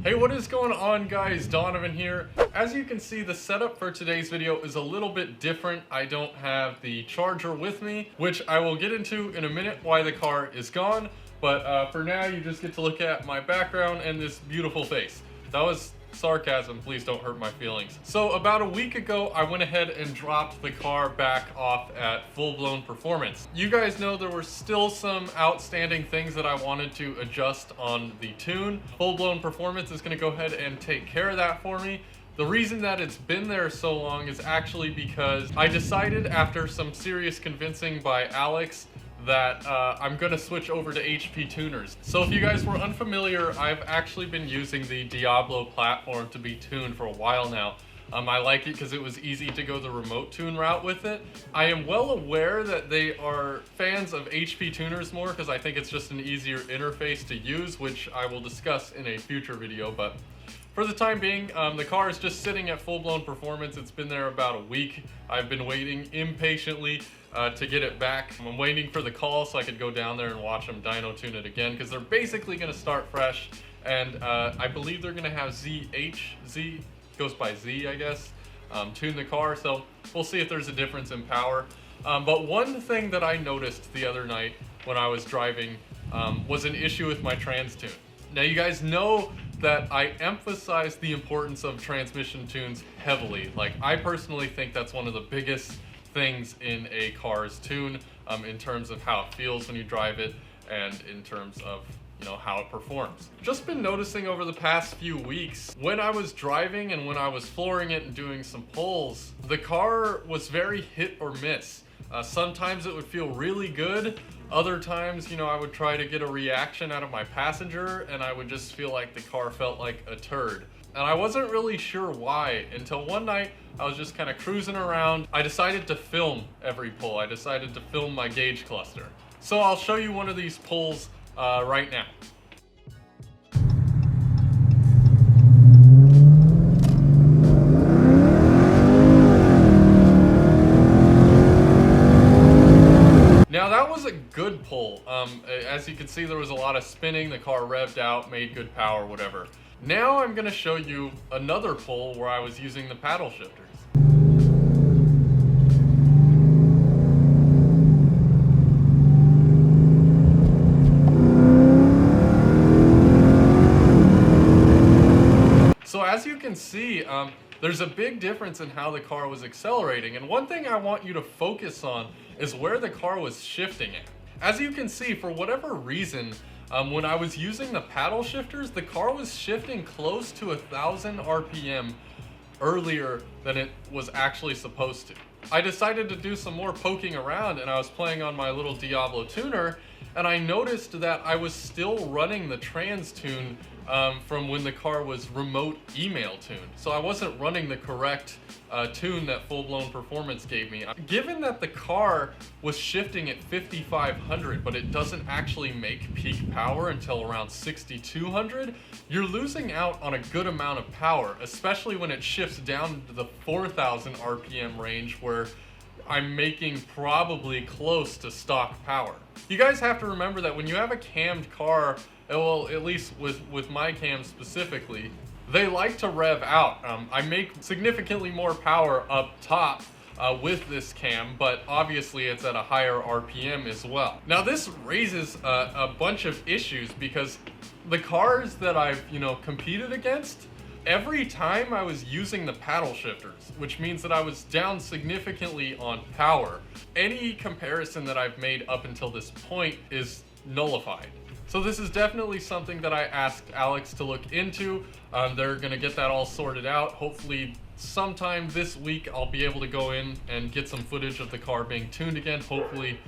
Hey, what is going on, guys? Donovan here. As you can see, the setup for today's video is a little bit different. I don't have the charger with me, which I will get into in a minute why the car is gone. But for now, you just get to look at my background and this beautiful face. That was sarcasm, please don't hurt my feelings. So about a week ago, I went ahead and dropped the car back off at Fullblown Performance. You guys know there were still some outstanding things that I wanted to adjust on the tune. Fullblown Performance is gonna go ahead and take care of that for me. The reason that it's been there so long is actually because I decided after some serious convincing by Alex that I'm gonna switch over to HP tuners. So if you guys were unfamiliar, I've actually been using the Diablo platform to be tuned for a while now. I like it because it was easy to go the remote tune route with it. I am well aware that they are fans of HP tuners more because I think it's just an easier interface to use, which I will discuss in a future video. But for the time being, the car is just sitting at Fullblown Performance. It's been there about a week. I've been waiting impatiently to get it back. I'm waiting for the call so I could go down there and watch them dyno tune it again, because they're basically going to start fresh. And I believe they're going to have Z goes by Z, I guess, tune the car. So we'll see if there's a difference in power. But one thing that I noticed the other night when I was driving was an issue with my trans tune. Now you guys know that I emphasize the importance of transmission tunes heavily. Like, I personally think that's one of the biggest things in a car's tune, in terms of how it feels when you drive it and in terms of, you know, how it performs. Just been noticing over the past few weeks, when I was driving and when I was flooring it and doing some pulls, the car was very hit or miss. Sometimes it would feel really good. Other times, you know, I would try to get a reaction out of my passenger and I would just feel like the car felt like a turd. And I wasn't really sure why until one night I was just kind of cruising around. I decided to film every pull. I decided to film my gauge cluster. So I'll show you one of these pulls right now. Now that was a good pull. As you can see, there was a lot of spinning, the car revved out, made good power, whatever. Now I'm gonna show you another pull where I was using the paddle shifters. So as you can see, there's a big difference in how the car was accelerating, and one thing I want you to focus on is where the car was shifting at. As you can see, for whatever reason, when I was using the paddle shifters, the car was shifting close to 1,000 RPM earlier than it was actually supposed to. I decided to do some more poking around, and I was playing on my little Diablo tuner, and I noticed that I was still running the trans tune from when the car was remote email tuned. So I wasn't running the correct tune that Fullblown Performance gave me. Given that the car was shifting at 5,500, but it doesn't actually make peak power until around 6,200, you're losing out on a good amount of power, especially when it shifts down to the 4,000 RPM range where I'm making probably close to stock power. You guys have to remember that when you have a cammed car, well, at least with my cam specifically, they like to rev out. I make significantly more power up top with this cam, but obviously it's at a higher RPM as well. Now this raises a bunch of issues because the cars that I've, you know, competed against, every time I was using the paddle shifters, which means that I was down significantly on power. Any comparison that I've made up until this point is nullified. So this is definitely something that I asked Alex to look into. They're gonna get that all sorted out. Hopefully sometime this week I'll be able to go in and get some footage of the car being tuned again. Hopefully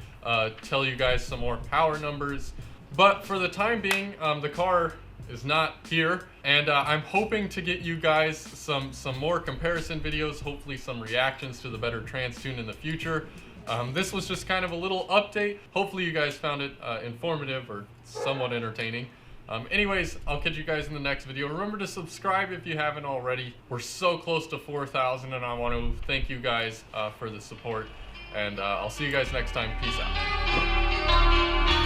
tell you guys some more power numbers. But for the time being, the car is not here, and I'm hoping to get you guys some more comparison videos, hopefully some reactions to the better trans tune in the future. This was just kind of a little update. Hopefully you guys found it informative or somewhat entertaining. Anyways, I'll catch you guys in the next video. Remember to subscribe if you haven't already. We're so close to 4,000, and I want to thank you guys for the support. And I'll see you guys next time. Peace out.